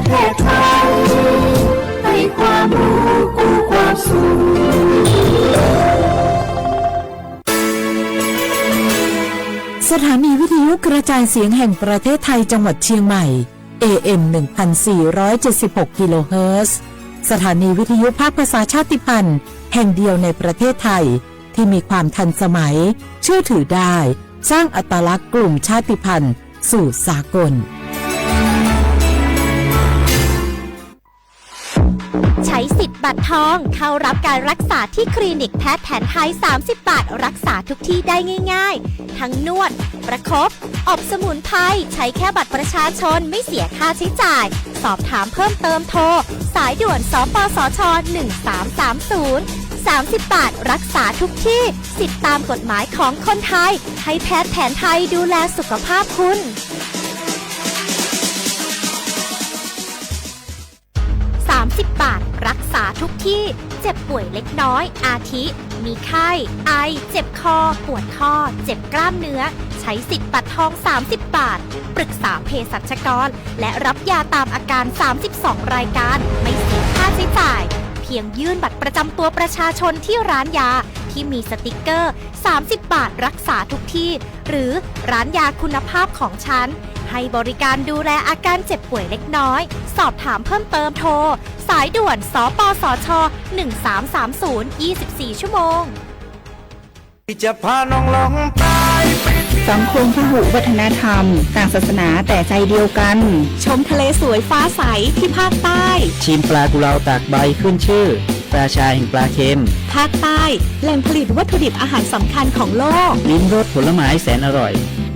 เทศไทยให้ความรู้กู้ความสุขสถานีวิทยุกระจายเสียงแห่งประเทศไทยจังหวัดเชียงใหม่ AM 1476 กิโลเฮิรตซ์สถานีวิทยุภาคภาษาชาติพันธุ์แห่งเดียวในประเทศไทยที่มีความทันสมัยเชื่อถือได้สร้างอัตลักษณ์กลุ่มชาติพันธุ์สู่สากลใช้สิทธิ์บัตรทองเข้ารับการรักษาที่คลินิกแพทย์แผนไทย30 บาทรักษาทุกที่ได้ง่ายๆทั้งนวดประคบอบสมุนไพรใช้แค่บัตรประชาชนไม่เสียค่าใช้จ่ายสอบถามเพิ่มเติมโทรสายด่วนสปสช1330 30 บาทรักษาทุกที่สิทธิตามกฎหมายของคนไทยให้แพทย์แผนไทยดูแลสุขภาพคุณ30 บาทรักษาทุกที่เจ็บป่วยเล็กน้อยอาทิมีไข้ไอเจ็บคอปวดข้อเจ็บกล้ามเนื้อใช้สิทธิ์บัตรทอง30 บาทปรึกษาเภสัชกรและรับยาตามอาการ32รายการไม่เสียค่าใช้จ่ายเพียงยื่นบัตรประจำตัวประชาชนที่ร้านยาที่มีสติกเกอร์30 บาทรักษาทุกที่หรือร้านยาคุณภาพของฉันให้บริการดูแลอาการเจ็บป่วยเล็กน้อยสอบถามเพิ่มเติมโทรสายด่วนสปสช1330 24 ชั่วโมงจะพาน้องลองไปสังคมพหุวัฒนธรรมต่างศาสนาแต่ใจเดียวกันชมทะเลสวยฟ้าใสที่ภาคใต้ชิมปลากุเลาตากใบขึ้นชื่อปลาชาแห่งปลาเค็มภาคใต้แหล่งผลิตวัตถุดิบอาหารสำคัญของโลกลิ้มรสผลไม้แสนอร่อย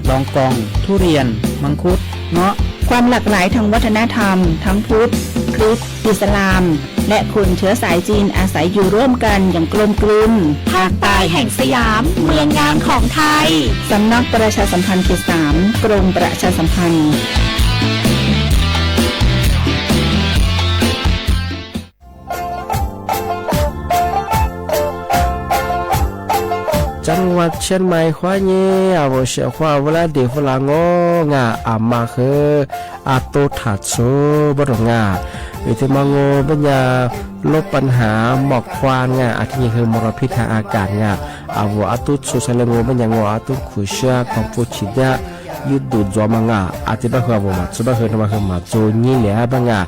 ลองกองทุเรียนมังคุดเงาะความหลากหลายทางวัฒนธรรมทั้งพุทธคริสต์อิสลามและคนเชื้อสายจีนอาศัยอยู่ร่วมกันอย่างกลมกลืนภาคใต้แห่งสยามเมืองงามของไทยสำนักประชาสัมพันธ์เขต 3กรมประชาสัมพันธ์จังหวัดเชียงใหม่ขวาเย่อาวเสียขวาเวลาเด็กฝรั่งงาอามาคืออาโตถัดโซบดงาวิธีมังโงปัญญาลบปัญหาหมอกควันงาอาทิตย์คือมลพิษทางอากาศงาอาวอาตุสุสเลงโงปัญญาโงอาตุขุเชียคอมพูชิดะยุดดูจอมังาอาทิตย์บะคือบ่มาสุบะคือมาคือมาโจนี่แหละบังา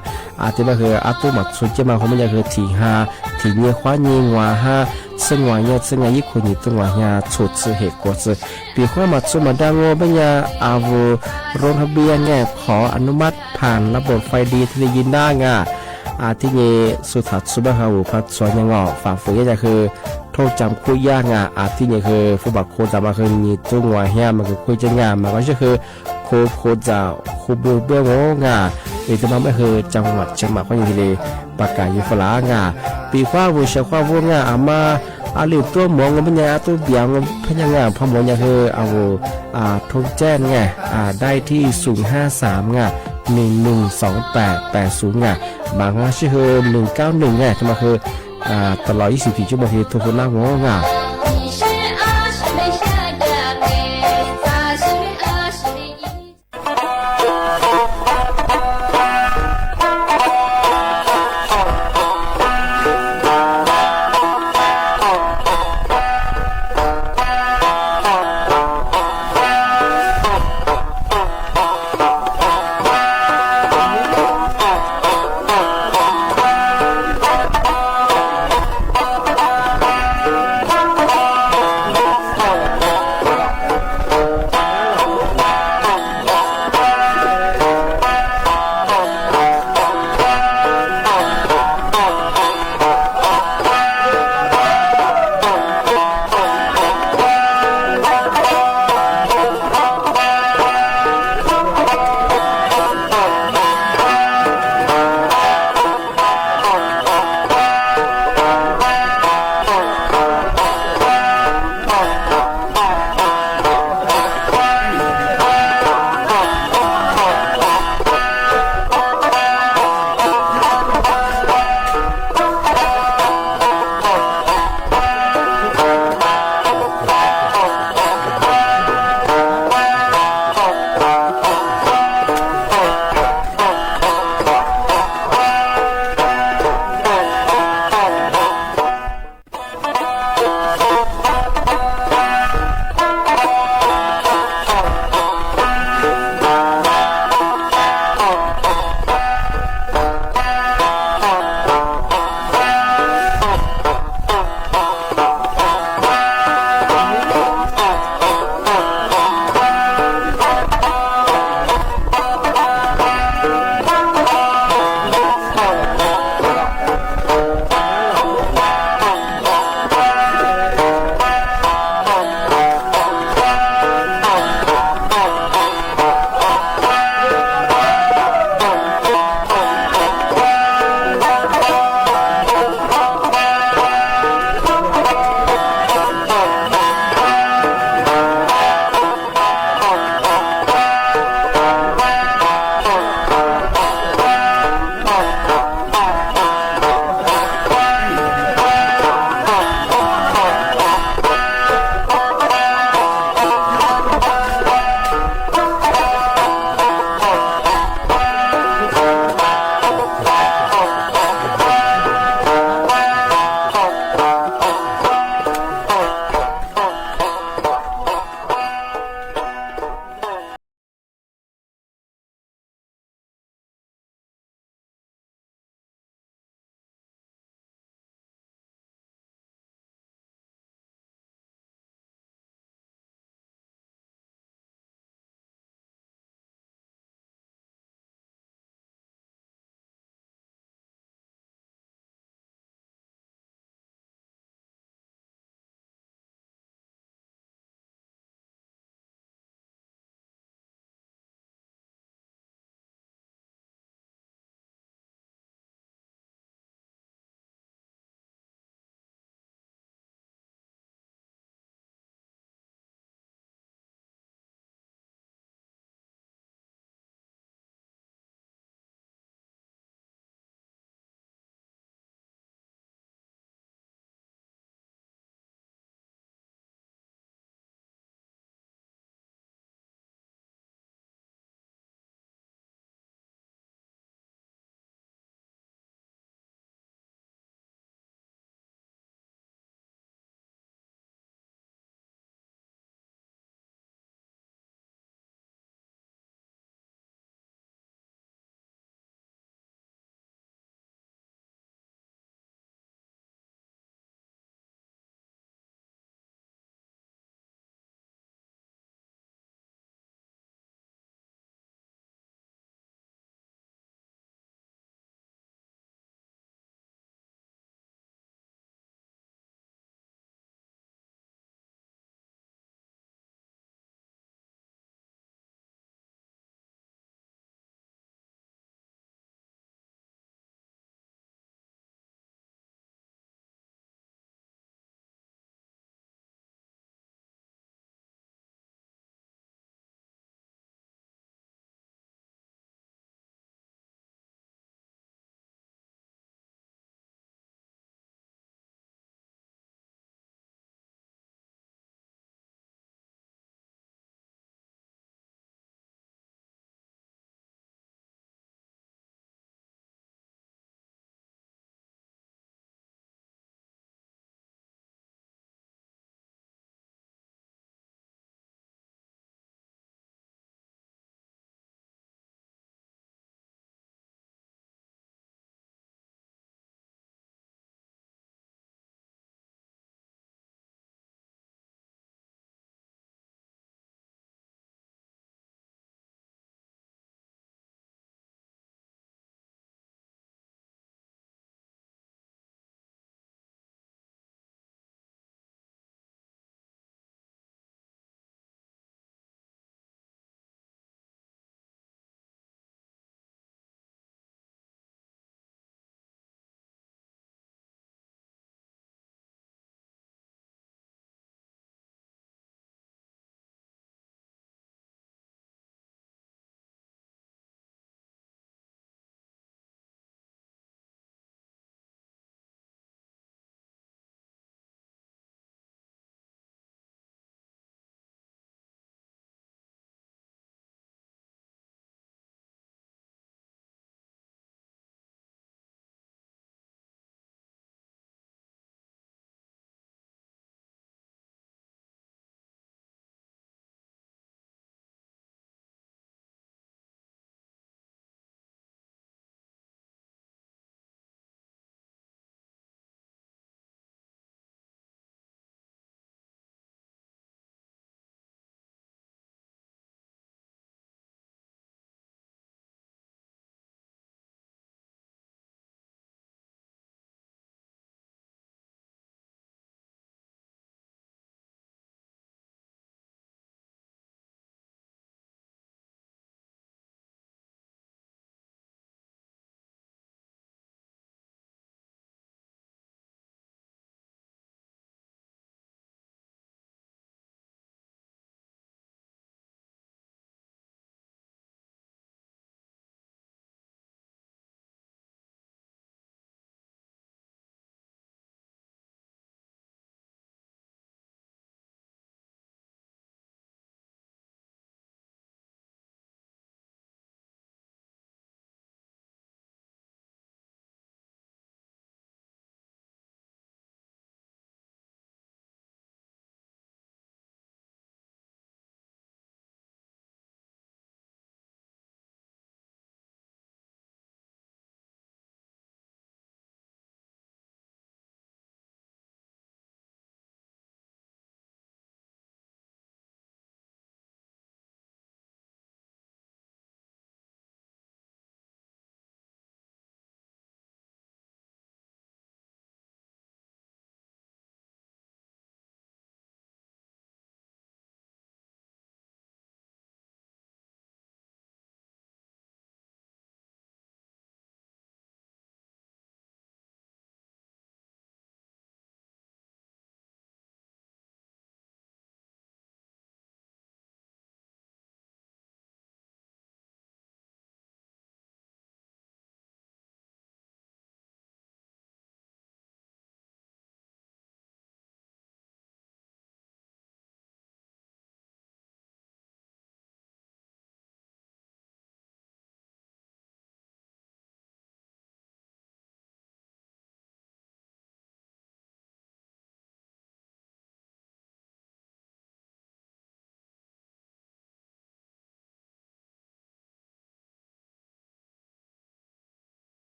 อาทิตย์บะคืออาตุมาสุเจมาของปัญญาคือที่5ที่เนี่ยขวาเย่งวา5ซึ่งว่าเนี่ยซึ่งอายุคนนี้ต้องว่าเนี่ยชุดเหตุก็จะปีข้อมาสุมาดังโง่ปัญญาอาวุโรงทะเบียนเนี่ยขออนุมัติผ่านระบบไฟดีที่ได้ยินได้งาอาที่เนี่ยสุทัศน์สุบะฮาวพัดสวนยังงอฝ่าฝืนก็จะคือโทษจำคุยยากงาอาที่เนี่ยคือผู้บักโคจามาคือมีจุงว่าเนี่ยมันคือคุยจะงามันก็คือโคจะคูเบื้องโง่งาอีกทั้งไม่คือจังหวัดเชียงใหม่ข้อยังทะเลปากกายุฟลางาปีข้าวเชียข้าวงาอามาอาลิตัวหมองปัญญาตัวเบียงพญางาพมองยังคือเอาทงแจ้งไงได้ที่053ไง112880ไงบางชื่อคือ191ไงทำไมคือตลอด24ชั่วโมงที่ทุกคนนั่งงงา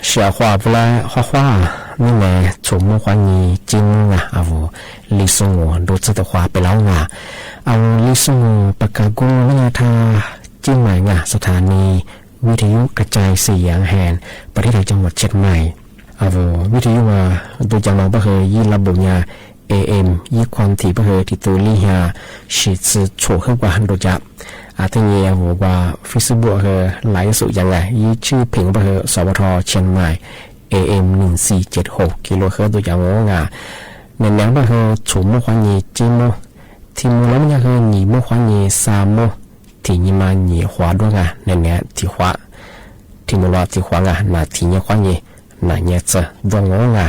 小花不来画画，那么触目欢迎金啊，啊我李松我都知道画ไปแล้วอ่ะเอา李松我ประกาศกูเนี่ยท่าจิ้งใหม่อ่ะสถานีวิทยุกระจายเสียงแห่งประเทศไทยจังหวัดเชียงใหม่เอาวิทยุว่าตัวจังหวัดเฮยยี่ระบบยา AM ยี่ความถี่เฮยที่ตัวลี่ยาสิสื่อโฉเข้ากว่าหันตัวจับที่นี่ว่า Facebook เฮไลฟ์สุดยังไงยี่ชื่อเพลงเฮสวทเชียงใหม่ AM 1476กิโลเฮิรตซ์ตัวอย่างงาในแนวเฮฉมขวัญยีจิโมที่มูลมันเฮหนีโมขวัญยีสามโมที่นี่มาหนีขวาด้วยงาในแนวที่ขวาที่มูลที่ขวางาหน้าที่นี่ขวัญยีหน้าเนี่ยจะดวงงา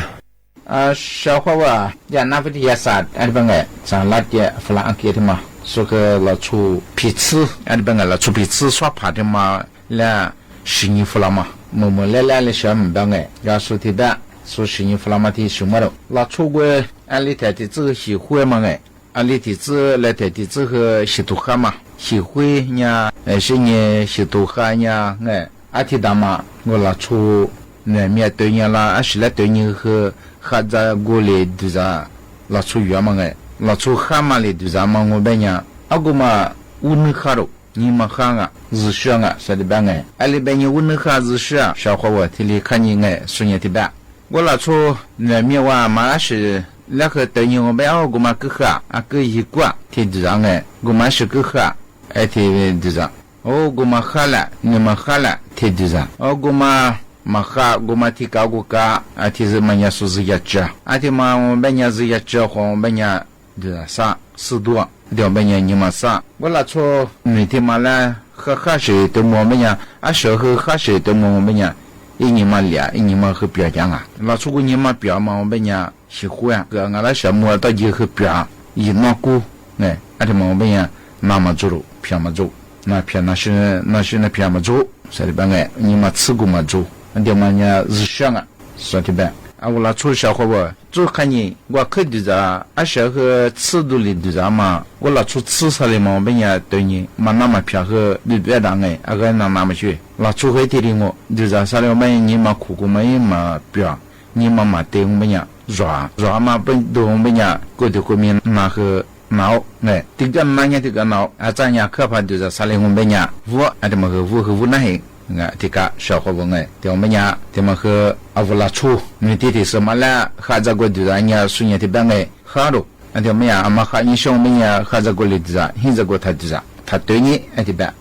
小伙娃呀，那不的也啥？俺这边个上那点弗兰克的嘛，说个老出皮子，俺这边个老出皮子耍爬的嘛，来十年弗拉嘛，么来小门边个，要说的吧，说十年弗拉嘛的什么了？老出过俺里头的这个喜欢嘛个，俺里头这来头的这个喜多哈嘛，喜欢呀，是呢喜多哈呀，哎，俺提大嘛，我老出那面对人啦，俺是来对人和。哈在过来对啥？老出远嘛个，老出哈嘛来对啥嘛？我别人阿个嘛，乌能哈喽，你们哈啊，日学啊，说的别个，阿里别人乌能哈日学啊，小伙我提里看你个，说你的别，我老出那面话嘛是那个对人我别阿个嘛个哈，阿个一挂提对啥个，我嘛是个哈，哎提对啥？哦，我嘛哈了，你们哈了提对啥？哦，我嘛。maka gomati kaguka ati zemanya suziyacha ati ma benya ziyacha ho benya de sa sidua de benya nyimasa wala cho niti mala kha shi de mo benya a she kha shi de mo benya ini malia ini ma he bia jang a la chu gu ni ma bia ma benya shi hu ya ga ngala sha mo da ji he bia yi na ku ne ati mo benya na ma zuru pia ma zu na pia na shi na pia ma zu sa de banga ni ma tsu gu ma zu那么呢，日上啊，说的呗。啊，我那出小伙伴，就看你我去对着，啊，小和尺度里对着嘛，我那出尺上的嘛，别人对你，嘛那么偏和你别当哎，啊个那么去，那出回提的我，对着啥的我们你嘛苦苦嘛表，你嘛对我们呀，热嘛不对我们呀，过的后面那个。闹哎，这个那样这个闹，啊，咱呀可怕就是啥嘞？我们呀，我啊，这么个我那嘿。tika 小伙伴哎，对我们呀，他们和阿布拉出，你弟弟什么啦？哈在过的人家孙女的边哎，哈喽，对我们呀，阿妈哈你兄弟呀，哈在过的人，现在过他的人，他对你哎对吧？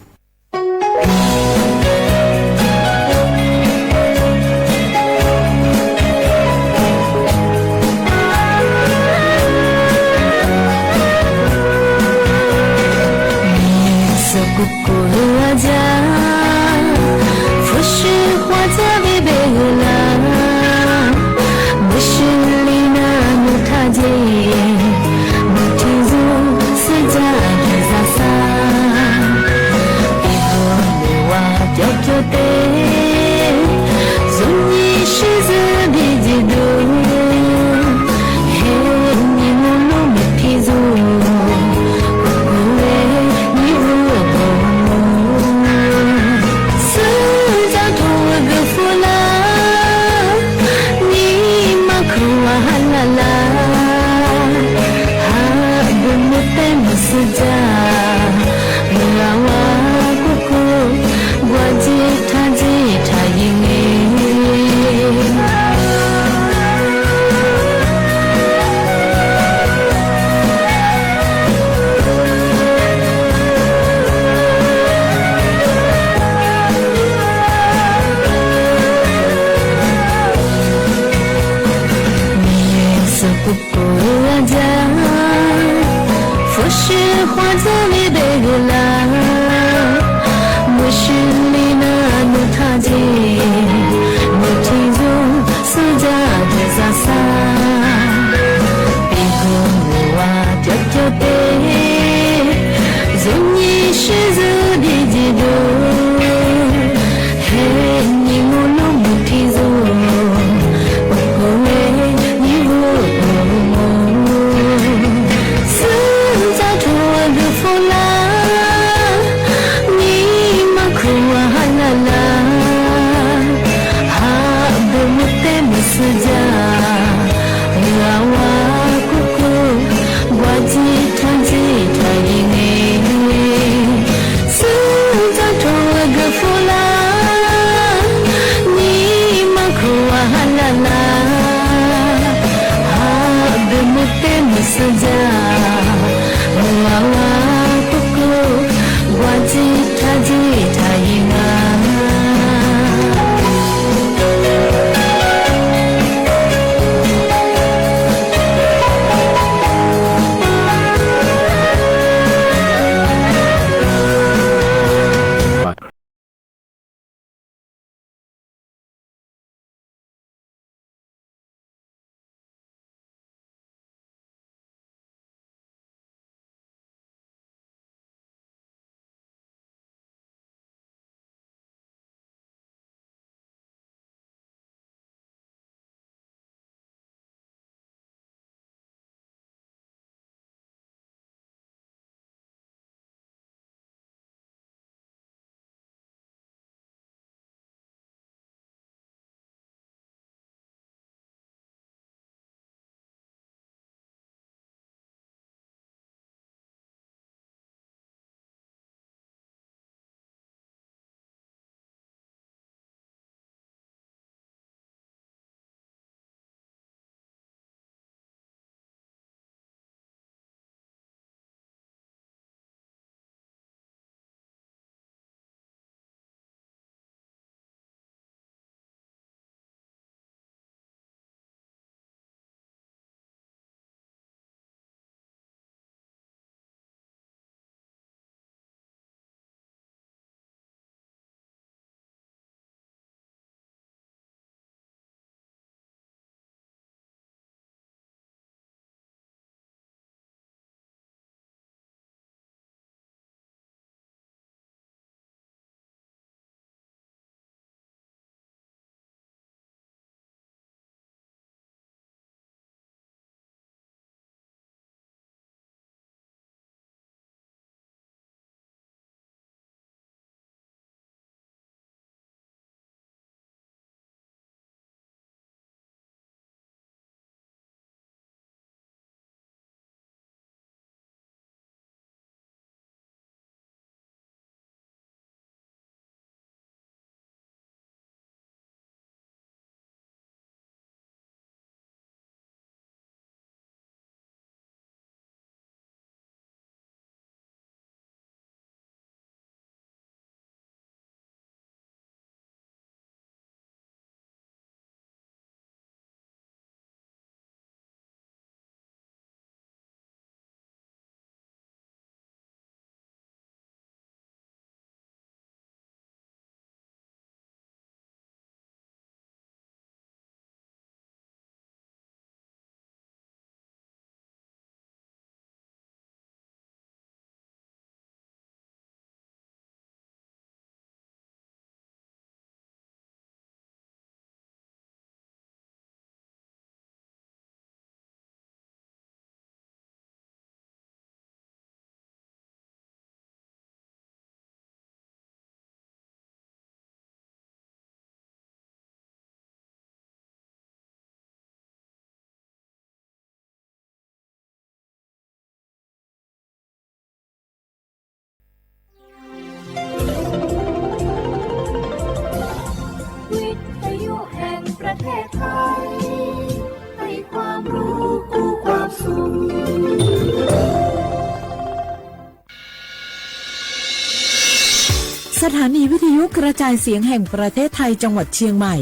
สถานีวิทยุกระจายเสียงแห่งประเทศไทยจังหวัดเชียงใหม่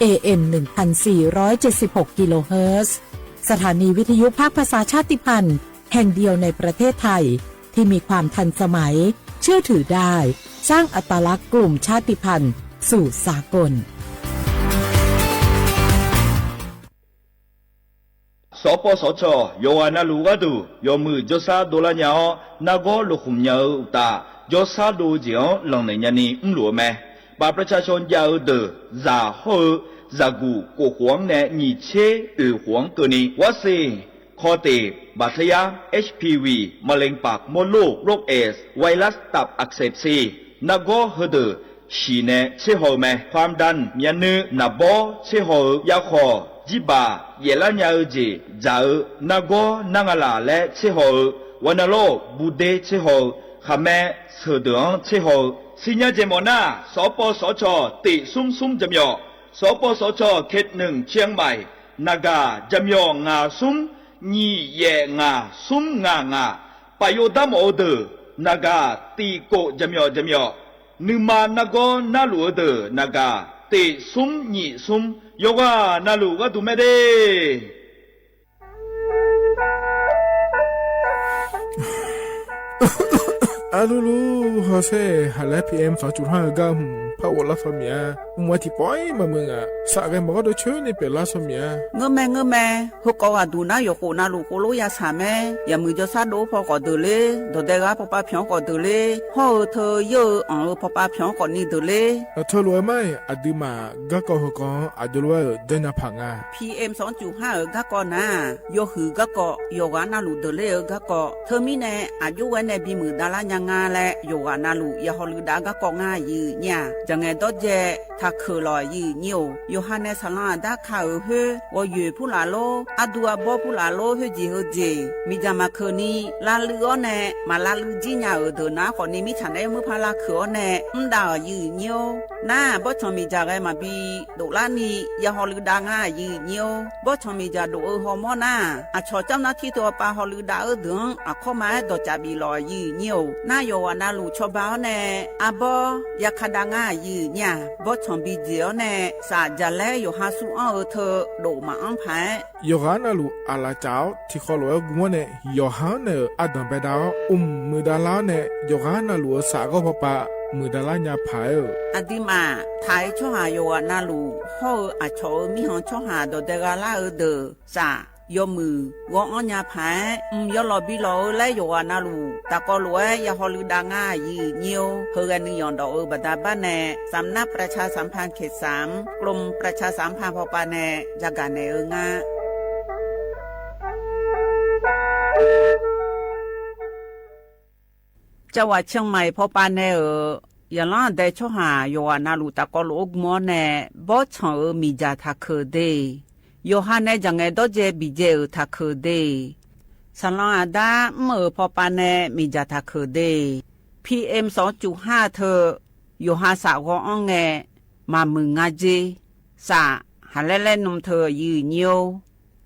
AM 1476 กิโลเฮิรตซ์สถานีวิทยุภาคภาษาชาติพันธุ์แห่งเดียวในประเทศไทยที่มีความทันสมัยเชื่อถือได้สร้างอัตลักษณ์กลุ่มชาติพันธุ์สู่สากลสปสชโยอานาลูกาดูโยมือจซาโดลาญานาโกลุคุมญาตาจซาดูเจียวหลังในญานีหลัวแม่บาประชาชนยาวเดอซาโฮซากูกูหวงแนนีเชหวงตัวนี้ว่าสิคอเตบาดทะยัก HPV มะเร็งปากมดลูกโรคเอสไวรัสตับอักเสบซีนาโกเฮเดอชีเนเชโฮแม่ความดันมียนือนาโบเชโฮยาคอจิบาเยลาญาเจจานาโกนางาลาและเชโฮวันโลบูเดเชโฮขะแม่เสดงเชโฮสิญญาเจมอนาสปสชติซุมจำยอสปสชเขตหนึ่งเชียงใหม่นากาจำยองาซุมညီရဲ့ငါซุมငါปโยดามโอเดนากาตีโกจำยอนึมานาโกนาลูเดนากาติซุมညီซุมโยกานาลูกาตุเมเดอาลูฮอเซ่ฮัลโหลพีเอ็ม2.5กัมพาวลาสเมียมัวที่ปอยมามึงอ่ะสักแกมันก็ดูช่วยในเปลาสเมียเงแม่ฮกก็ดูนะอยู่กูนะลูกกูรู้ยาสามแม่อย่ามือจะซาดูพอก็ดูเลยดูเด็กอ่ะพอป้าพิองก็ดูเลยห่อเธอเยอะพอป้าพิองก็นี่ดูเลยเธอรู้ไหมอดีมาก็ก็ฮกก็อดีรู้เดินพังอ่ะ PM 2.5ก็ก็นะโยหือก็โยกานะลูดูเลยก็เธอมีเนี่ยอายุวันเนี่ยบีมือดารายังงาและโยกานะลูอย่าฮอลือดาก็ง่ายยืเนี่ยจังไงตัวเจถ้าคือลอยยืนิวโยฮันเนสลาดาข่าวเฮว่าอยู่ผู้ลาโลอดัวบ่ผู้ลาโลเฮจีเฮเจมีจามาคืนนี้ลาลือเน่มาลาลือจีญาเดนะคนนี้มีฉันได้มือพาลาคือเน่ดายืนิวน่าบ่ชมีจาไงมาบีดูลานี่อย่าฮอลือดาง่ายยืนิวบ่ชมีจาดูฮอร์โมน่าอะชอเจ้าหน้าที่ตัวปาฮอลือดาดึงอะเข้ามาดอจาบีลอยยืนิวน่าโยวานาลูชอบบ้าเน่อะบ่อยากขดางายืเนี่ยบ่ชมบีเจียวเน่สาจะแลอยู่หาสู้อ้อเธอโดมาอันแพ้โยฮานาลูอาลาเจ้าที่เขาเลยกูเนี่ยโยฮานาอดัมเบดามือดาลาเนี่ยโยฮานาลูสาก็พอปะมือดาลาญาพายอดีมาไทยช่อหาโยนาลูห่ออาชอมีหองช่อหาโดเดกาลาเดอสายมือวงอัญญาผายยอลบิโลและโยอานาลูตะกอลวยยาฮอลืดางายีเนียวเฮกันนิยอนดอกบัดาบ้านแน่สำนักประชาสัมพันธ์เขต3กรมประชาสัมพันธ์พอปาแน่จากการเนงาจังหวัดเชียงใหม่พอปาแน่อย่างล่าได้ช่อหาโยอานาลูตะกอลอกมอแน่บ่ชอมีจาทักเคเดโยฮันเนจังไงดอเจบิเจทักคือเดสลองอาดาเมื่อพอปานเนมีจาทักคือเด PM 2.5 เธอโยฮันสาวอ้องแงมามึงงาเจสาหันเล่นนมเธอยืนโย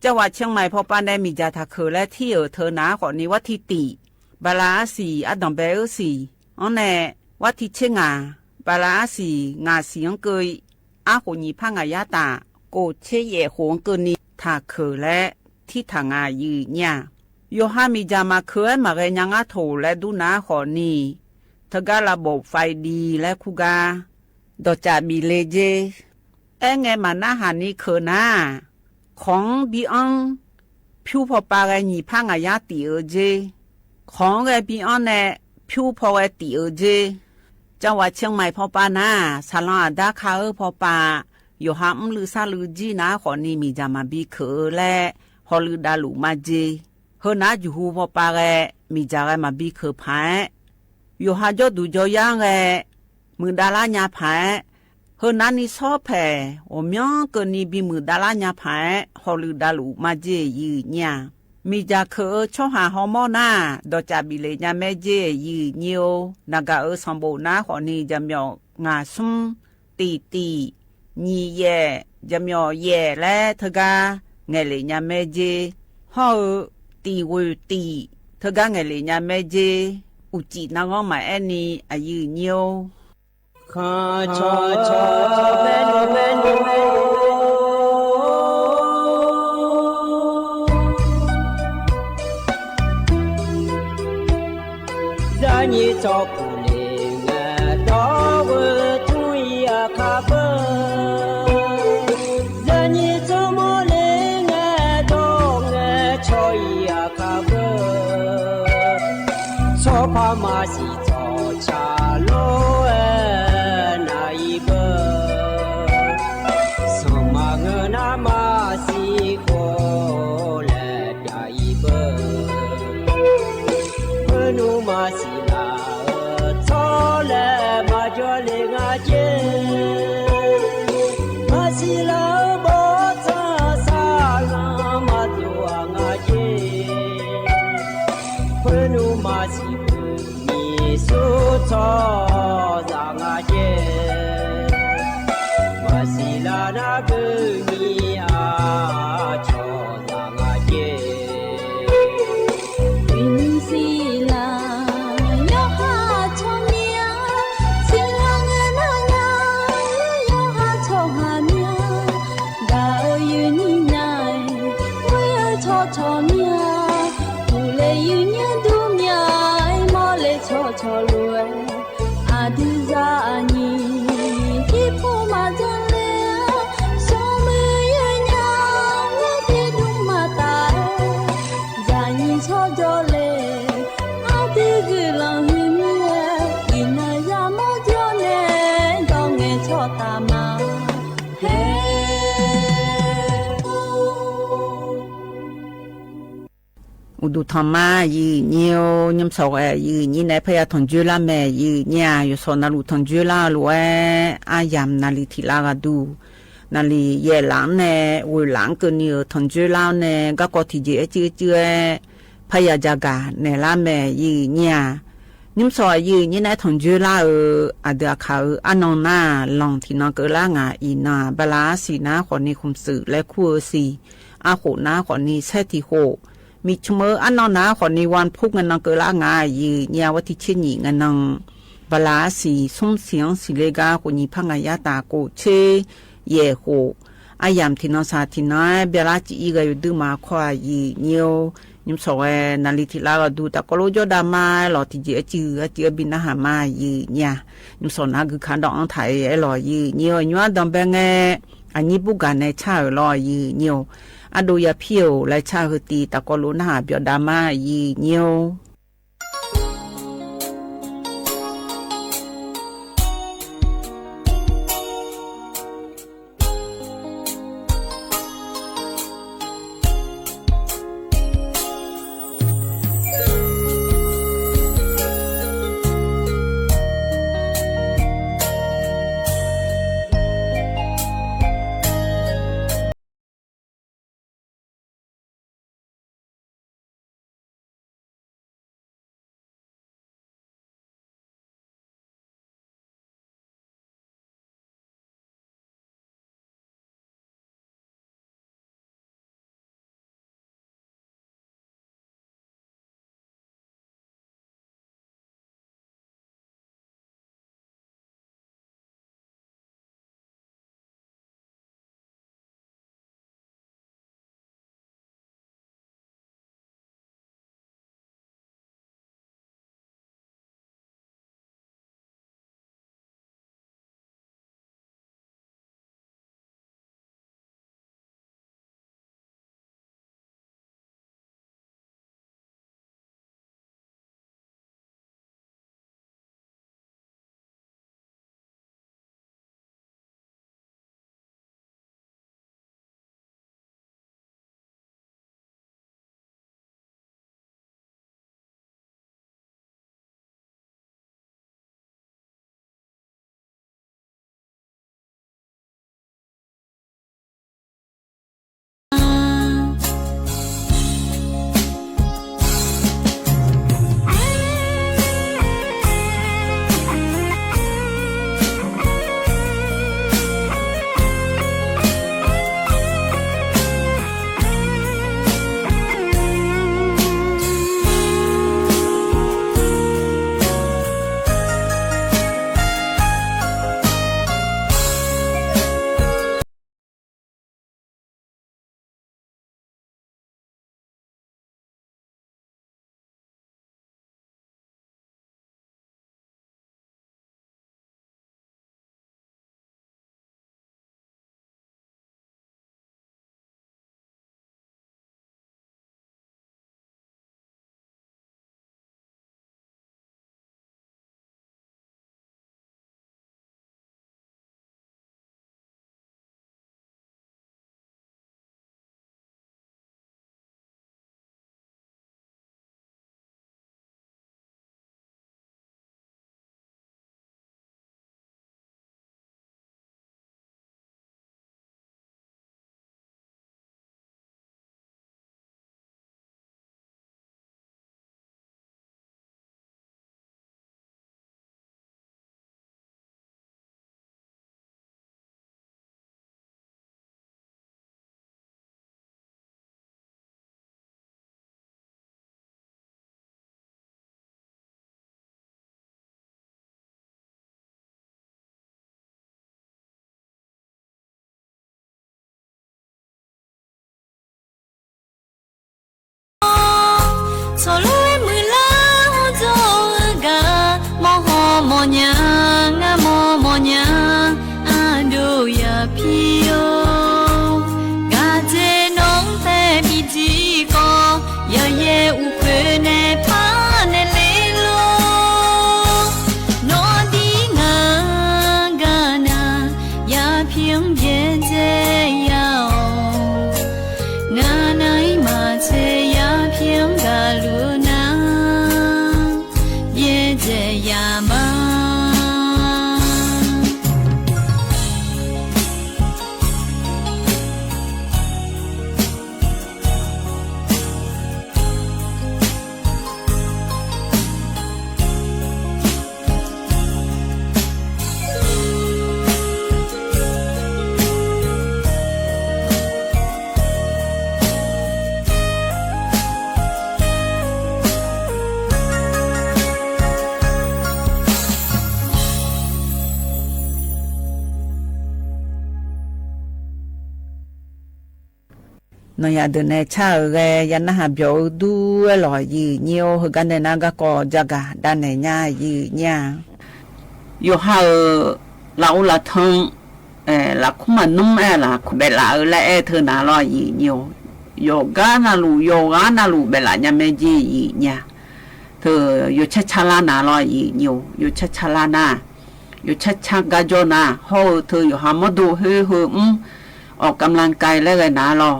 จังหวัดเชียงใหม่พอปานเนมีจาทักคือและที่เธอหนาขอนี้วัดทิติบาลาสีอดัมเบลสีอ้อแน่วัดทิเชงาบาลาสีงาเสียงเกยอาโหนีพังอายาตาโกเชเยหงกุนีถ้าคือและที่ทางอายืเนี่ยโยฮามีจามาเคยมาเรียนยังอาโถและดูนาขอนี่เธอก็ระบบไฟดีและคูกาดอจาบีเลเจไงมาหน้าหานี่คือหน้าของบีอังผิวพอปาไงหนีพังอายาตีเจของไงบีอังเนี่ยผิวพอไงตีเจจังหวัดเชียงใหม่พอปานาสาลาดาคาพอปาโยฮามลือซาลือจีนาขอนี่มีจามาบีเคอและฮอลือดาลูมาเจเฮนาจูฮูพอปาเรมีจาเรมาบีเคอพายโยฮาจอดูจอย่างเรมือดาลาญาพายเฮนานี่ชอบแผ่โอมยองเกินนี่บีมือดาลาญาพายฮอลือดาลูมาเจยืเนี่ยมีจาเคอช่อหาฮอร์โมนาดอจาบิเลญาแม่เจยืเนียวนากาสัมโบนาขอนี่จำยองงาซุมตีညီရဲ့จำยอแย่และเธอกาไงเลยญาแม่เจฮอตีวตีเธอกาไงเลยญาแม่เจอุจินางอมาแอนี่อายุเนียว อุดุธรรมายีเนียวยมสาวยีนี่ในพยาทองจุลาแม่ยีเนี่ยอยู่สอนนาลูทองจุลาลูอายามนาลีทิลากาดูนาลีเย่หลังเนี่ยวุหลังก็เนี่ยทองจุลาเนี่ยก็ที่เจจื้อพยาจากาเนี่ยละแม่ยีเนี่ยยมสาวยีนี่ในทองจุลาอเดียเขาอนองนาลองที่น้องเกลางาอีนาบลาสีนาคนนี้คุมสื่อและคู่สีอาโหนาคนนี้เซติโหมีชมอันนนาขอในวันพุกเงินนองเกล้างายยีเนี่ยวัติเชนีเงินนองบลาสีส้มเสียงสิเลกาคนนี้พังยาตาโกเชเยโหอายามที่นอสาที่น้อยเบลาจีอีกอยู่ดูมาควายยีเนียวยิมสวยนาลิทิลาดูตะโกโลจดามาหลอที่เจือบินนาหามายีเนี่ยยิมสนาคือขันดองไทยหลอยีเนียวยัวดอมเบงอันนี้บุกันในชาหลอยีเนียวอดูยาเพียวและชาฮตีตะกอลุนาเบียดามายีเนียว ရမှာ นยาเดินในชาเรยันนะฮะเบียวดูลอยยืเนียวคือกันในนากก็จักด้านในญายืญาอยู่ฮาเราละทั้งละคุมันนุ่มละเบลาละเธอนาลอยยืเนียวโยกานาลูโยกานาลูเบลาญาเมจียืญาเธออยู่ชัชลานาลอยยืเนียวอยู่ชัชลานาอยู่ชัชกาโจนาโฮเธออยู่หามดูเฮือออกกำลังกายแล้วนาลอ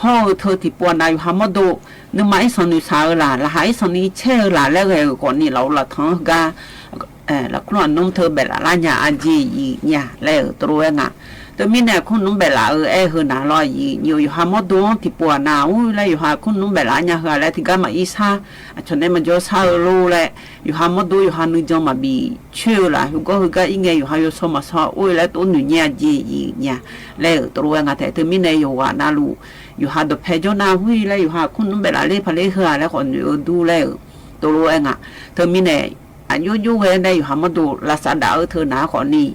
ห้อเธอที่ปวนนายฮามาดูนึกไม่สนิทสาวละละหายสนิทเชื่อละแล้วไงก่อนนี้เราละทั้งกาละครอนนุ่มเธอเบลละญาอาจีเนี่ยแล้วตัวเองอ่ะแต่มีเนี่ยคนนุ่มเบลละหือหนาลอยอยู่ฮามาดูที่ปวนนาแล้วอยู่หาคนนุ่มเบลละญาหือแล้วที่กามาอีสาชนเนี่ยมันจะสาวรู้เลยอยู่ฮามาดูอยู่ฮานุจงมาบีเชื่อละอยู่ก็คือก็ยังไงอยู่ฮาอยู่สมาสาวแล้วตัวหนุ่มเนี่ยจีเนี่ยแล้วตัวเองอ่ะแต่มีเนี่ยอยู่ว่านาลูอยู่หาดเพจนาหุยแล้วอยู่หาคุณนุ่มเบลาเล่พะเล่เฮือแล้วคนอยู่ดูแล้วตัวรู้เองอ่ะเธอมีเนี่ยอายุยุ่งเองได้อยู่หามาดูลาซาดาเธอหนาขอนี่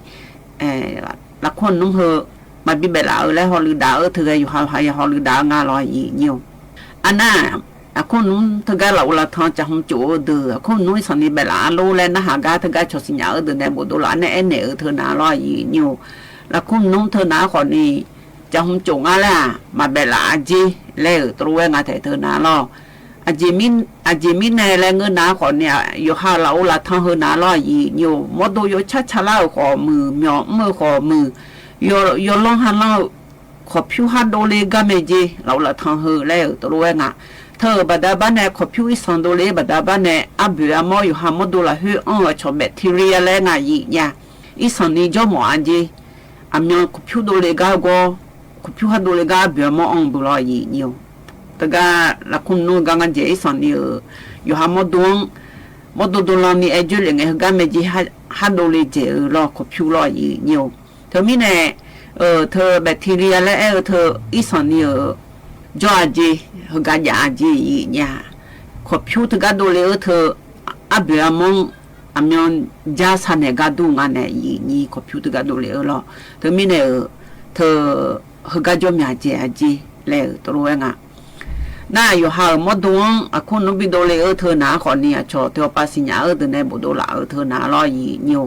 ละคนนุ่มเฮอมาบิเบลาแล้วฮอลือดาเธออยู่หาฮอลือดางาลอยอีเนียวอันน่ะคนนุ่มเธอก็เราละทอนจะทำจูเดือคนนุ่มสันนิเบลาโลแล้วนะหากาเธอก็ชดสิญญาเดือในบุตรหลานเนี่ยเนเธอหนาลอยอีเนียวละคนนุ่มเธอหนาขอนี่จะหุ่นจงอะไรมาเบลาจีเล่ตัวงาแต่เธอนาลออาจิมินในแรงเงินนาขอเนี่ยอยู่หาเราละทั้งเฮนาลออยู่มดดูอยู่ชัดชะล่าขอมือหมอกมือขอมืออยู่ลองหันเราขอผิวหันโดเลกาเมจีเราละทั้งเฮเล่ตัวงาเธอบัดาบ้านเนี่ยขอผิวอีสันโดเลบัดาบ้านเนี่ยอับเบียมออยู่หามดดูละเฮชอบแบคทีเรียแรงไงเนี่ยอีสันนี่จอมอันจีอันยังขอผิวโดเลกาโกคุพิวฮัดดูเลยกาเบียมองบุลอยนิวแต่ก็ละคุณนู้กังกันเจสันนี่อยู่หามดวงมดดูลามีเอจุเลยไงกันไม่จีฮัดดูเลยเจรอคุพิวลอยนิวเธอมีเนี่ยเธอแบคทีเรียและเธออีสันนี่จอจีฮกันยาจีเนี่ยคุพิวเธอก็ดูเลยเธออับเบียมองอันยังจ้าสันเนี่ยก็ดูงานเนี่ยนี่คุพิวเธอก็ดูเลยรอเธอมีเนี่ยเธอฮกาจอมยาเจอาจีเล่ตัวเองอ่ะน่าอยู่หาหมดดวงคนนู้นไปดูเลยเธอหนาขอเนี่ยชอเธอปัสสิญญาเธอในบุตรหลาเธอหนาลอยนิว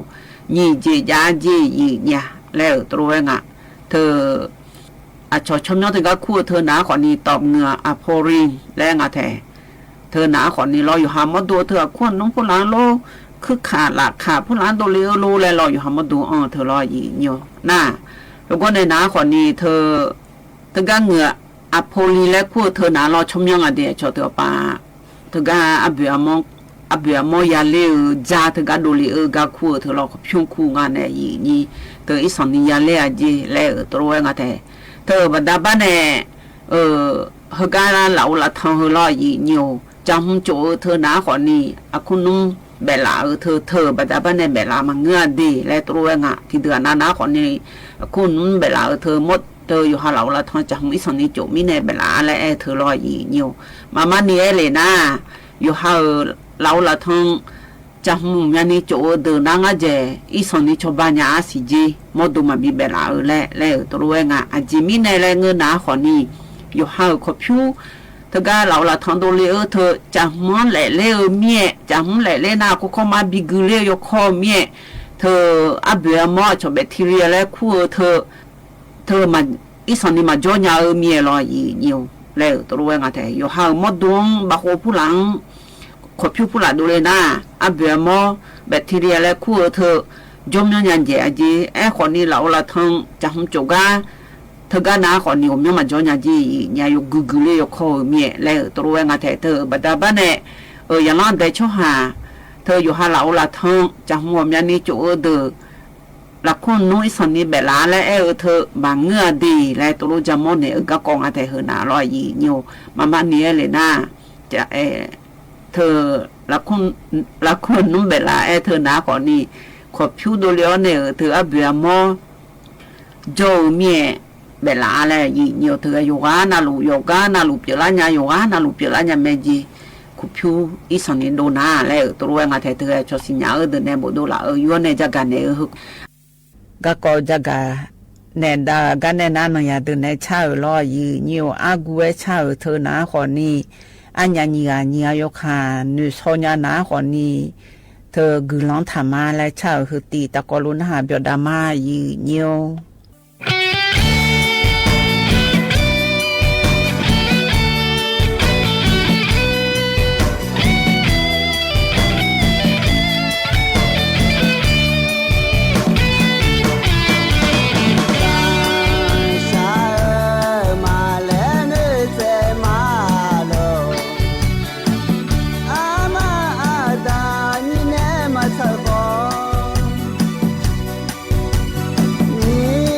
นี่เจยาจีเนี่ยเล่ตัวเองอ่ะเธอชอชมน้องเธอก็คู่เธอหนาขอนี่ตอบเงือโพรินแรงอ่ะเธอหนาขอนี่รออยู่หาหมดดวงเธอคนน้องผู้หลานโลคือขาดหลักขาผู้หลานตัวเลี้ยวโลแล้วรออยู่หาหมดดวงเธอลอยนิวน่าแล้วก็ในหนาขอนี่เธอก็เงือโพลีและคู่เธอหนารอชมยังอ่ะเดี๋ยวชอเธอป่าเธอก็อับเบียมอยาเลี้ยจ้าเธอก็ดูเลยก็คู่เธอรอพิวคู่งานเนี่ยนี่เธออีสันนี่ยาเลี้ยจีเลี้ยตัวเองอ่ะเธอบัดดาบ้านเนี่ยเฮกาเราละทางเฮลอยนิวจำโจเธอหนาขอนี่คุณนุ่งเบลาเธอบัดดาบ้านเนี่ยเบลามันเงือดีและตัวเองอ่ะที่เดือนหน้าขอนี่คุณนุ่งเบลาเธอหมดเธออยู่หาเราละทางจังมิสันนิจมิเนเบลาและเธอลอยนิวมาเนี่ยเลยนะอยู่หาเราละทางจังมุมยันนิโจเดินนั่งอาเจอีสันนิชบานยาสิจีมดดูมาบิเบลาและตัวเองอ่ะจิมิเนและเงินหนาขอนี่อยู่หาขบผิวเธอก็เราละทางตัวเลี้ยเธอจังมันแหล่เลี้ยเมียจังมันแหล่เลี้ยนาก็เข้ามาบิกเลี้ยยคอเมียเธออับเบียมอชอบแบคทีเรียและคู่เธอมันอีสันนี่มาจ่อยาเมียลอยนิวแล้วตัวเองอ่ะอยู่หาหมดดวงบางคนผู้หลังขบผิวผู้หลังดูเลยนะอับเบียมอแบคทีเรียและคู่เธอจมยันเจอจีคนนี้เราละทางจังจุกาเธอก็น่าคนนี้ผมยังมาจ่อยาจีเนี่ยอยู่กุเลยอยู่คอเมียแล้วตัวเองอ่ะเธอบัดดาบ้านเนี่ยอย่างนั้นได้ช่วยหา เธออยู่หาเหลาละเธอจะหัวเมียนี่จูเดอละคนน้อยสนนี่เบลาและเธอบางเงื่อดีและตัวรู้จะมอนเนี่ยก็กองอาแต่เฮนาลอยยีโยมาเนี่ยเลยนะจะเธอละคนนุ่มเบลาเธอหนาก่อนนี่ขอผิวดูเลี้ยวเนี่ยเธอเบื่อมอโจเมียเบลาและยีโยเธอโยกานาลูเปล่าญาโยกานาลูเปล่าญาเมจีคุพิวอีสนิโดนาและตัวรู้งาแต่เธอชอสิญญาเดินในบุดูละยูเนี่ยจะกันเนี่ยก็ก็จะกันเนี่ยดากันเนี่ยนั่นเนี่ยเดินในชาลอยยีโยอากูชาเธอหนาคนนี้อันยานียกขานุสญานาคนนี้เธอกุลังธรรมาและชาคือตีตะกลุนหาเบียดามายีโย你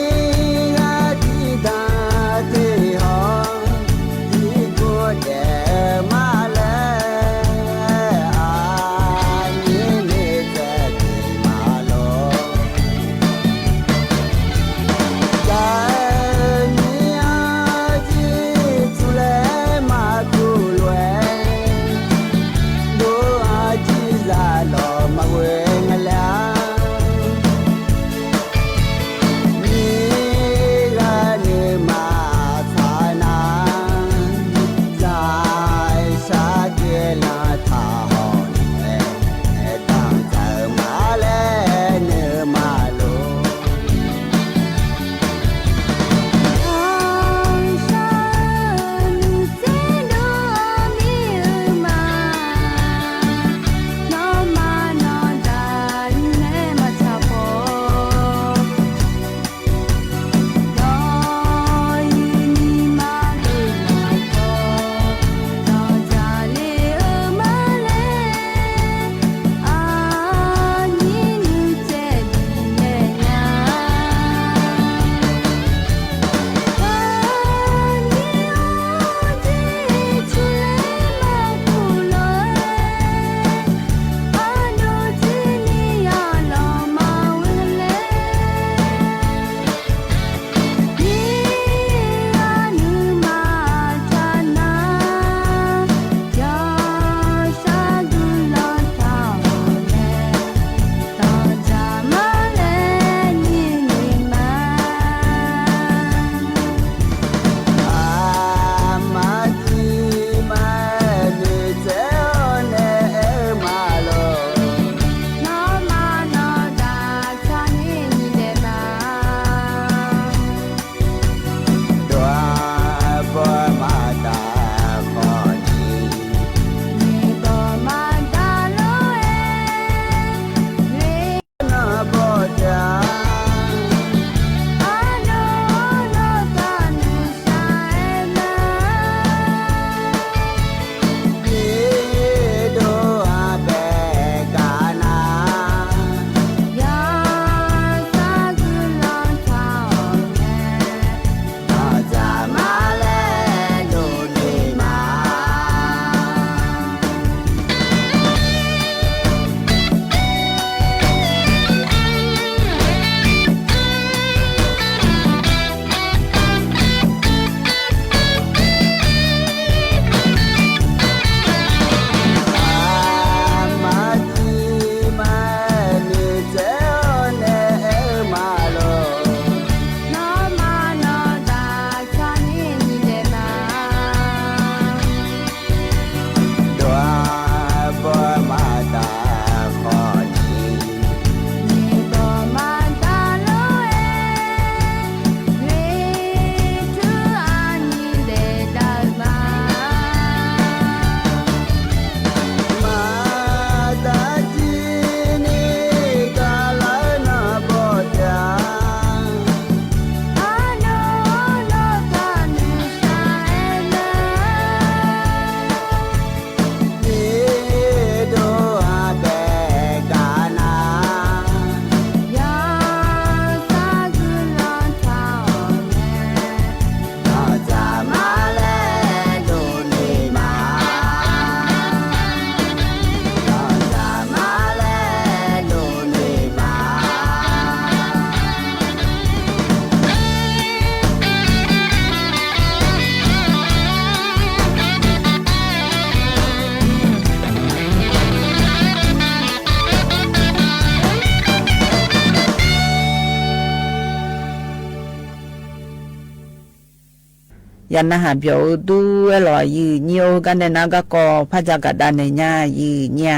ยันนะหาเบียวดูอร่อยยืเนียวกันในนั้นก็กอพระจักรดานในญ่ายืเนี่ย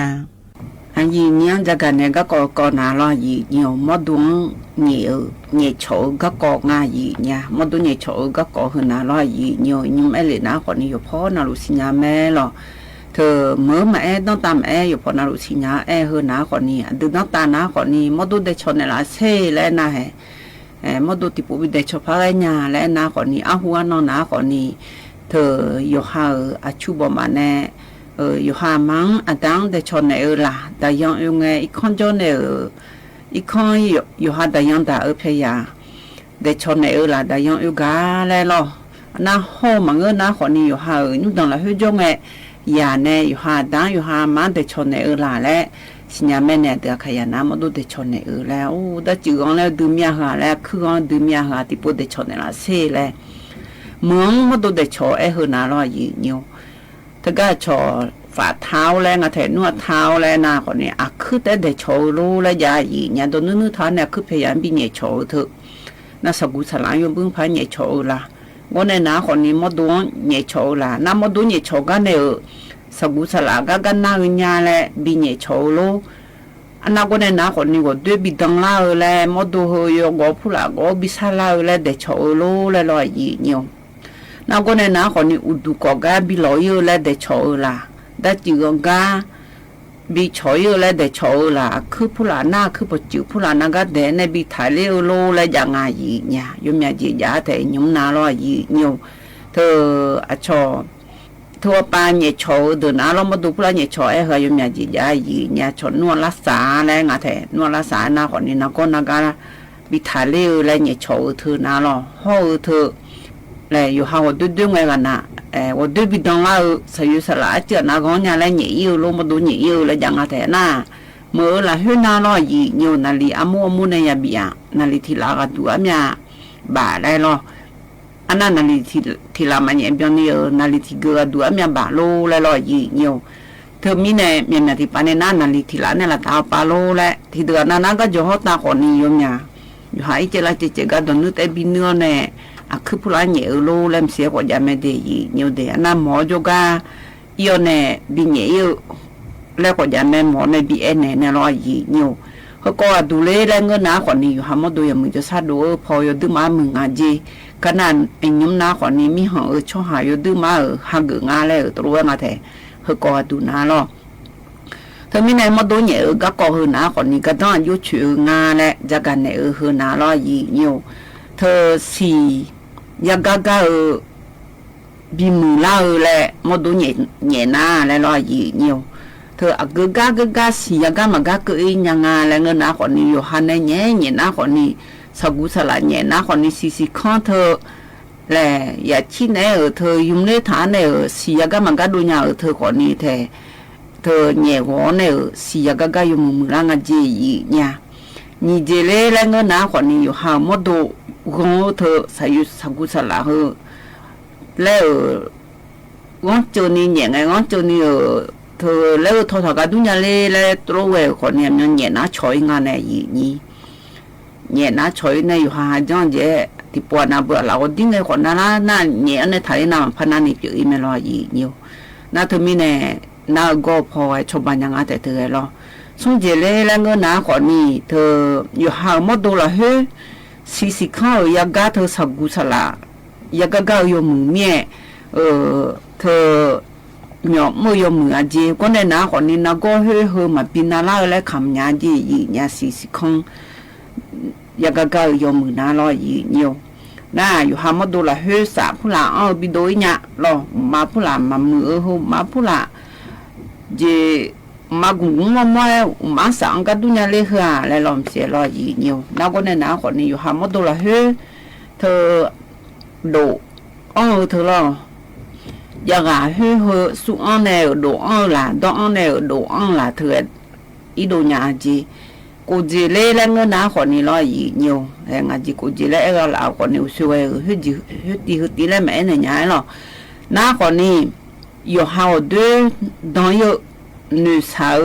อันยืเนี่ยจักรเนี่ยก็กอนาลอยืเนียวมอดุงเนี่ยโฉก็กองายืเนี่ยมอดุเนี่ยโฉก็กอหืนาลอยืเนียวยุ่มไอเลยนะคนนี้อยู่พ่อนาลุสิญาแม่หรอเธอเมื่อมาต้องตามอยู่พ่อนาลุสิญาหืนาคนนี้ดูน้องตานะคนนี้มอดุได้ชนในละเซ่แล้วนะมอดูติปุบิเดชพระญาและนาคนนี้อาหัวนอนนาคนนี้เธออยู่หาอาชูบมาแน่อยู่หามังอาดังเดชนในล่ะแต่ยังไงอีกคนจนอีกคนอยู่หาแต่ยังแต่พยาเดชนในล่ะแต่ยังอยู่กาแล้วล่ะนาห้องมังนาคนนี้อยู่หาอยู่ตรงละหุ่นจงยาเนี่ยอยู่หาดังอยู่หามันเดชนในล่ะและสิญาแม่เนี่ยเดือขยันน้ำมาดูเดชนเนี่ยแล้วแต่จืดแล้วดูมีหาแล้วคือกันดูมีหาที่พูดเดชนเนี่ยละเซ่แล้วเมืองมาดูเดชหืนาลอยยืนิวถ้าก็ชอฝ่าเท้าแล้วงาแถนวดเท้าแล้วนาคนนี้คือแต่เดชรู้แล้วยายืเนี่ยโดนนื้อท้าเนี่ยคือพยายามบีเนี่ยโชเถอะน่าสกุลสลายยมบึ้งพายเนี่ยโชละวันในนาคนนี้มาดูเนี่ยโชละน้ำมาดูเนี่ยโชกันเนี่ยสกุลสลากกันนาวิญญาและบีเนี่ยโชโลอันนั้นก็ในนาคนนี้ก็ด้วยบิดังลาเลยมาดูเฮยก็พูดละก็บิสลาเลยเดชโลเลยลอยยืนิวนั่นก็ในนาคนนี้อุดุก็กาบิลอยเลยเดชละแต่จืดก็บิชอยเลยเดชละคือพูดละน่าคือปัจจุพูดละนั่นก็เดนบิถ่ายเลี้ยวโลเลยอย่างไงยืเนี่ยยมยาจียาแต่ยมนาลอยยืนิวเธอชอทั่วไปเนี่ยโชว์เดินเรามาดูพวกเนี่ยโชว์เฮยยมยาจียายีเนี่ยโชว์นวดรักษาอะไรงาแทนวดรักษาหน้าคนนี้นะก็นักการบิทาเลี้ยวอะไรเนี่ยโชว์เธอนะเราห่อเธอเลยอยู่หาว่าดูไงกันนะว่าดูบิดองเราสยุสละเจ้านักของเนี่ยอะไรเนี่ยยิ่งลงมาดูเนี่ยยิ่งเลยอย่างงาแทน่าเมื่อละเฮือนาเรายีเนี่ยนาลีอามัวเนี่ยบียนาลีที่ลากันตัวเนี่ยบ่าได้หรออันนั้นนาลีที่ลามันเนี่ยเป็นเนี่ยนาลีที่เกิดดูอ่ะมีบาโลแล้วลอยยืนอยู่เธอมีเนี่ยมีที่ปานเนี่ยนาลีที่ละเนี่ยละตาปาโลและที่เดือนนั้นก็จะหัวตาคนนี้อยู่เนี่ยอยู่หายเจริญเจก็โดนนึกแต่บินเนื้อเนี่ยคือผู้ร้ายเนี่ยโลแล้วเสียกว่าจะไม่ได้ยืนอยู่เดี๋ยวนั่นหมอจูก้าเอียวเนี่ยบินเนี่ยอยู่แล้วก็จะไม่หมอในบีเอ็นเนี่ยลอยยืนอยู่เขาก็ดูแลแล้วเงินหนาคนนี้อยู่หามาดูอย่างมึงจะซาดูพออยู่ดื้อมามึงอาจีขนาดไอ้ยมนาคนนี้มีหัวช่อหายดื้อมาหาเกืองาเลยตัวงาแท้เขาก็ดูนาลอเธอมีไหนมาดูเนี่ยก็ก่อหืนาคนนี้ก็ต้องยุดชื่องาและจากกันเนี่ยหืนาลอยีอยู่เธอสี่ยากก็บิมือเล่าแหละมาดูเนี่ยนาและลอยีอยู่เธอกะสี่ยากมันก็คือยังงาและเงินนาคนนี้อยู่หันในเนี่ยนาคนนี้สกุลสลายเนี่ยนะคนนี้สิข้อเธอแหละอย่าชี้เนี่ยเธอยุ่งในฐานเนี่ยสิยาก็มันก็ดูเนี่ยเธอคนนี้เธอเนี่ยหัวเนี่ยสิยาก็อยู่มือร่างจีเนี่ยนี่เจเล่แล้วเงินนะคนนี้อยู่หาหมดดูงอเธอใส่ยุสกุลสลายเฮแล้วงอจนี่เนี่ยไงงอจนี่เธอแล้วทอก็ดูเนี่ยเลยแล้วตัวเวคนนี้มันเนี่ยนะช่วยงานเนี่ยนี่เนี่ยนะช่วยในอยู่หาจังเจที่ปวดนะเบื่อเราดิ้งไงคนนั้นน่ะเนี่ยในไทยน่ะพนันนี่อยู่อีเมลอีอยู่น่าเธอมีเนี่ยน่าก็พอชาวบ้านยังอาแต่เธอหรอส่งเจเลยแล้วเงินนะคนนี้เธออยู่หาหมดดูละเฮ้สิข้าวยากาเธอสักกุศลยากาอยู่มือเมียเธอเนาะมือยมืออาจีก็ในนะคนนี้นะก็เฮ้มาปีนาลาแล้วคำยาจีเนี่ยสิข้องยากาอยู่มือนาลอยอยู่น่าอยู่หามาดูละเฮ้สาผู้ละบิโดยเนี่ยรอมาผู้ละมามือมาผู้ละเจมากุงมาสังกัดดุนยาเลยค่ะแล้วลมเสียลอยอยู่น่าก็ในนะคนนี้อยู่หามาดูละเฮ้เธอดูเธอรอยากเฮ้สุแนวดูละดแนวดูละเธออีดูเนี่ยจีกูจีเล่แล้วเงินนะคนนี้ลอยอยู่งานจีกูจีเล่ก็ลาวคนนี้ช่วยฮึดแล้วแม่เนี่ยยังหรอน้าคนนี้อยู่หาด้วยดอนอยู่นึกสาว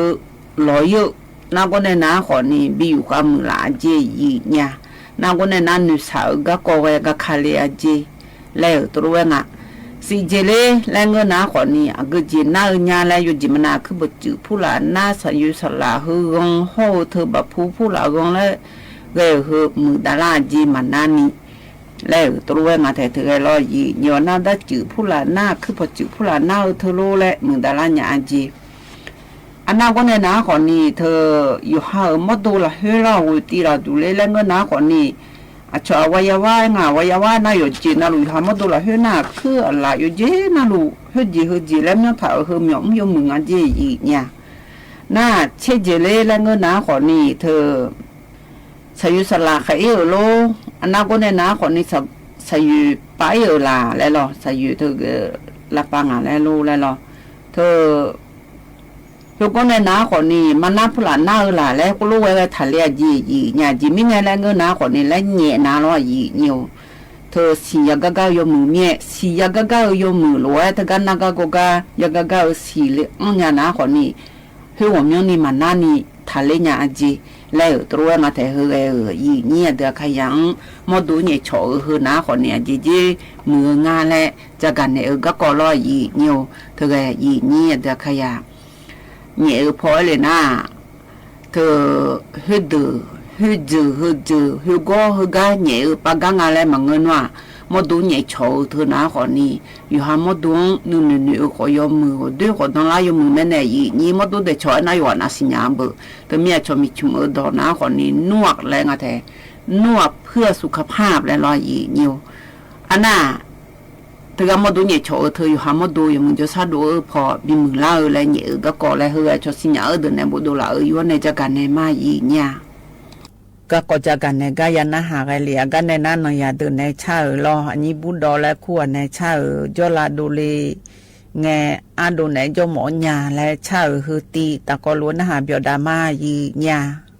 ลอยอยู่น้าคนนี้น้าคนนี้บิวความมือละจีเนี่ยน้าคนนี้น้านึกสาวก็โกยก็ขาลีจีแล้วตัวเอง စီဂျေလေလန်ငနာခေါနီအကဂျီနာညာလာယူဂျီမနာခဘချူဖူလာနာဆယူဆလာဟူဂုံဟိုထဘဖူဖူလာဂုံလေဂေဟမူဒါလာဂျီမနာနီလဲတူဝဲငါတဲ့တဲ့လောယီညောနာဒချူဖူလာနာခဘချူဖူလာနာထလိုလေမူဒါလာညာဂျီအနာကောနေနာခေါနီသယူဟာမဒူလာဟေရာဝတီရာဒူလေလန်ငနာခေါနီအချောဝယဝငါဝယဝနာယဂျီနာလူဟာမဒူလာဟေနာခေအလာယဂျီနာလူဟဂျီလဲမြဖာဟမြောမြုံငါဂျီဤညာနာချေဂျီလေလငနာခေါနီသဆယူဆလာခေလောအနာကိုနေနာခေါနီဆယူပိုင်လာလဲလောဆယူသလာပငါလဲလိုလဲလောသလူကနဲ့နာခေါနီမနာဖလာနာလာလဲကလိုဝဲထလျကြီးညာကြီးမိငယ်လဲငနာခေါနီလဲညေနာလောကြီးညိုသစီယဂဂယမူမြဲစီယဂဂယမူလောတကနာကကိုကယဂဂစီလေအညာနာခေါနီဟေဝမျိုးနီမနာနီထလဲညာကြီးလဲတို့ဝဲမတဲ့ဟဲကြီးညတဲ့ခယံမဒူညေချောဟနာခေါနီကြီးမူငါလဲကြကနေကကောလောကြီးညိုတကယ်ကြီးညတဲ့ခယညေဖော်လေနာသဟဒဟဂျဟကောဟဂညေပကငါလဲမငနွာမဒူညေချောသနာခေါနီယဟာမဒူနုနနခေါယမဒေခေါတန်လာယမမနေယညေမဒူတဲ့ချောနာယောနာစညာဘတမြချောမိချုမဒေါနာခေါနီနွတ်လဲငါတဲ့နွတ်เพื่อสุขภาพလဲလောယညေအနာတကမဒူညေချောเธออยู่หามดူยมึงจะซาดูพอบิมึงลาแลညေก็กอလဲเฮอชอสิญาเดเนบดูลาอยู่ในจักรในมายีญาก็กจักรในกายนะหาไกเลียกันในนั้นนยาเดในชาลออันนี้บุดอและคั่วในชาจอลาดูลีแงอาดูในจอหมอญาและชาฮือตีตะกอล้วนหาเบียดามายีญาเ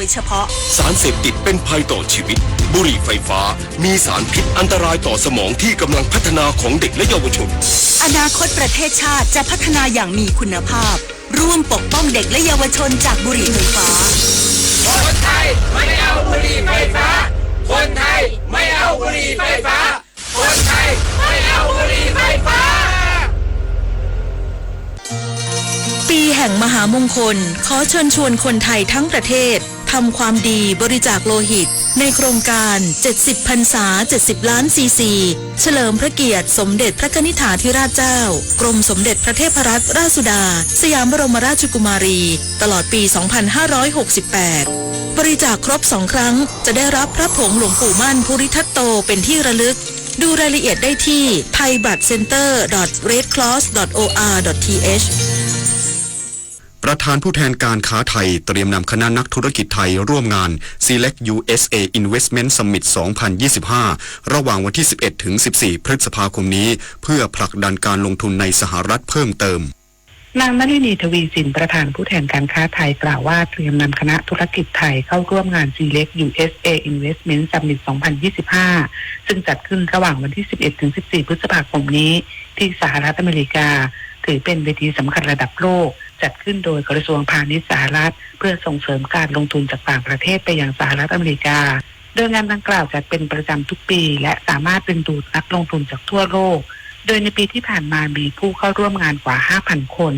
ยเฉพาะสารเสพติดเป็นภัยต่อชีวิตบุหรี่ไฟฟ้ามีสารพิษอันตรายต่อสมองที่กำลังพัฒนาของเด็กและเยาวชนอนาคตประเทศชาติจะพัฒนาอย่างมีคุณภาพร่วมปกป้องเด็กและเยาวชนจากบุหรี่ไฟฟ้าคนไทยไม่เอาบุหรี่ไฟฟ้าคนไทยไม่เอาบุหรี่ไฟฟ้าคนไทยไม่เอาบุหรี่ไฟฟ้าปีแห่งมหามงคลขอเชิญชวนคนไทยทั้งประเทศทำความดีบริจาคโลหิตในโครงการ70พรรษา70ล้านซีซีเฉลิมพระเกียรติสมเด็จพระกนิษฐาธิราชเจ้ากรมสมเด็จพระเทพรัตนราชสุดาสยามบรมราชกุมารีตลอดปี 2568 บริจาคครบ2 ครั้งจะได้รับพระผงหลวงปู่มั่นภูริทัตโตเป็นที่ระลึกดูรายละเอียดได้ที่ thaibloodcenter.redcross.or.thประธานผู้แทนการค้าไทยเตรียมนำคณะนักธุรกิจไทยร่วมงาน Select USA Investment Summit 2025 ระหว่างวันที่ 11 ถึง 14 พฤษภาคมนี้เพื่อผลักดันการลงทุนในสหรัฐเพิ่มเติมนางนฤนีทวีสินประธานผู้แทนการค้าไทยกล่าวว่าเตรียมนำคณะธุรกิจไทยเข้าร่วมงาน Select USA Investment Summit 2025 ซึ่งจัดขึ้นระหว่างวันที่ 11 ถึง 14 พฤษภาคมนี้ที่สหรัฐอเมริกาถือเป็นเวทีสำคัญระดับโลกจัดขึ้นโดยกระทรวงพาณิชย์สหรัฐเพื่อส่งเสริมการลงทุนจากต่างประเทศไปยังสหรัฐอเมริกาโดยงานดังกล่าวจัดเป็นประจำทุกปีและสามารถดึงดูดนักลงทุนจากทั่วโลกโดยในปีที่ผ่านมามีผู้เข้าร่วมงานกว่า 5,000 คน